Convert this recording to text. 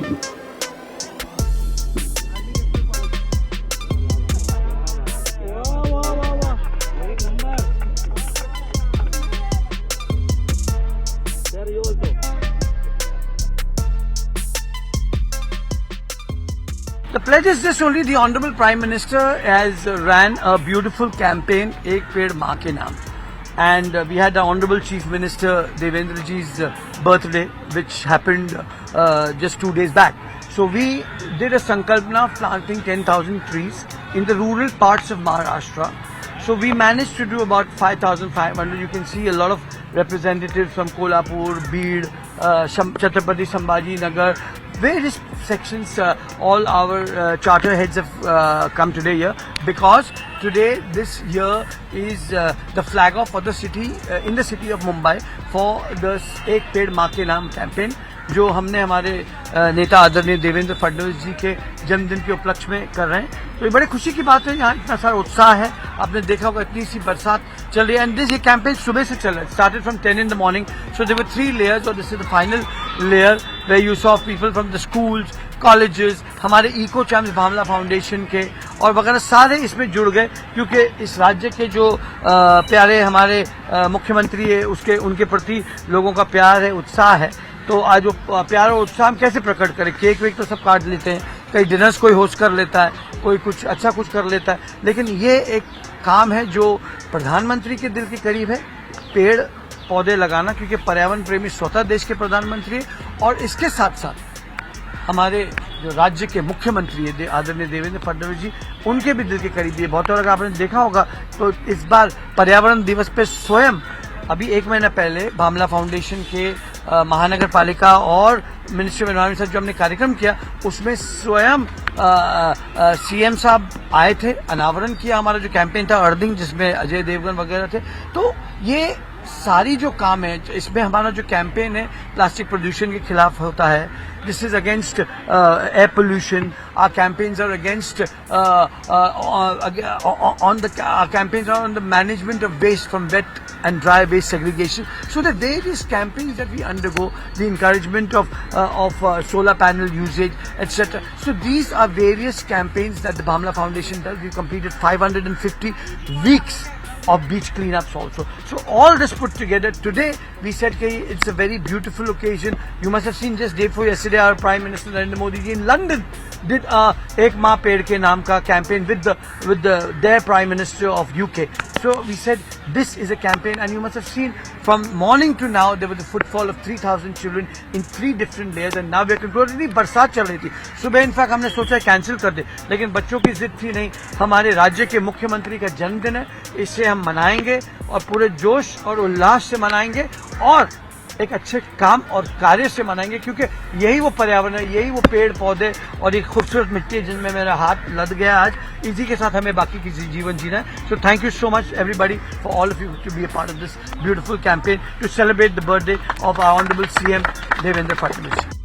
The pledge is just only the Honorable Prime Minister has ran a beautiful campaign, Ek Ped Maa Ke Naam. And we had the Honorable Chief Minister Devendra Ji's birthday, which happened just 2 days back. So we did a Sankalpna of planting 10,000 trees in the rural parts of Maharashtra. So we managed to do about 5,500. You can see a lot of representatives from Kolhapur, Beed, Chhatrapati Sambhaji Nagar, various sections. All our charter heads have come today here because today, this year is the flag off for the city, in the city of Mumbai for the Ek Ped Maa Ke Naam campaign, जो हमने हमारे नेता आदरणीय देवेंद्र फडणवीस जी के जन्मदिन के उपलक्ष्य में कर रहे हैं। तो ये बड़ी खुशी की बात है, यहाँ इतना सारा उत्साह है। आपने देखा होगा इतनी सी बरसात चल रही है एंड दिस ये कैंपेन सुबह से चल रहा है, started from 10 in the morning. So there were 3 layers और this is the final layer where you saw people from the schools, colleges, हमारे इको चैम्प्स भामला फाउंडेशन के और वगैरह सारे इसमें जुड़ गए, क्योंकि इस राज्य के जो प्यारे हमारे मुख्यमंत्री है उसके उनके प्रति लोगों का प्यार है, उत्साह है। तो आज वो प्यार और उत्साह हम कैसे प्रकट करें? केक वेक तो सब काट लेते हैं, कई डिनर्स कोई होस्ट कर लेता है, कोई कुछ अच्छा कुछ कर लेता है, लेकिन ये एक काम है जो प्रधानमंत्री के दिल के करीब है, पेड़ पौधे लगाना, क्योंकि पर्यावरण प्रेमी स्वतः देश के प्रधानमंत्री है और इसके साथ साथ हमारे जो राज्य के मुख्यमंत्री है आदरणीय देवेंद्र फडणवीस जी, उनके भी दिल के करीब है बहुत। और अगर आपने देखा होगा तो इस बार पर्यावरण दिवस पे स्वयं अभी 1 महीना पहले भामला फाउंडेशन के महानगर पालिका और मिनिस्ट्री ऑफ एनवायरमेंट से जो हमने कार्यक्रम किया उसमें स्वयं सीएम साहब आए थे, अनावरण किया हमारा जो कैंपेन था अर्थिंग, जिसमें अजय देवगन वगैरह थे। तो ये सारी जो काम है, इसमें हमारा जो कैंपेन है प्लास्टिक प्रदूषण के खिलाफ होता है, this is against air pollution, our campaigns are against our campaigns are on the management of waste from wet and dry waste segregation. So the various campaigns that we undergo, the encouragement of solar panel usage, etc. So these are various campaigns that the Bhamla Foundation does. We completed 550 weeks of beach cleanups also. So all this put together, today we said that it's a very beautiful occasion. You must have seen just day before yesterday our Prime Minister Narendra Modi ji in London did a Ek Maa Ped Ke Naam ka campaign with their Prime Minister of UK. So we said this is a campaign, and you must have seen from morning to now there was a footfall of 3,000 children in 3 different layers, and now we are concluding. बरसात चल रही थी सुबह, in fact हमने सोचा cancel कर दे, लेकिन बच्चों की जिद थी नहीं। हमारे राज्य के मुख्यमंत्री का जन्मदिन है, इसे हम मनाएंगे और पूरे जोश और उल्लास से मनाएंगे और एक अच्छे काम और कार्य से मनाएंगे, क्योंकि यही वो पर्यावरण है, यही वो पेड़ पौधे और एक खूबसूरत मिट्टी है जिनमें मेरा हाथ लग गया आज। इसी के साथ हमें बाकी किसी जीवन जीना है। So thank you so much everybody for all of you to be a part of this beautiful campaign to celebrate the birthday of our honourable CM Devendra Fadnavis.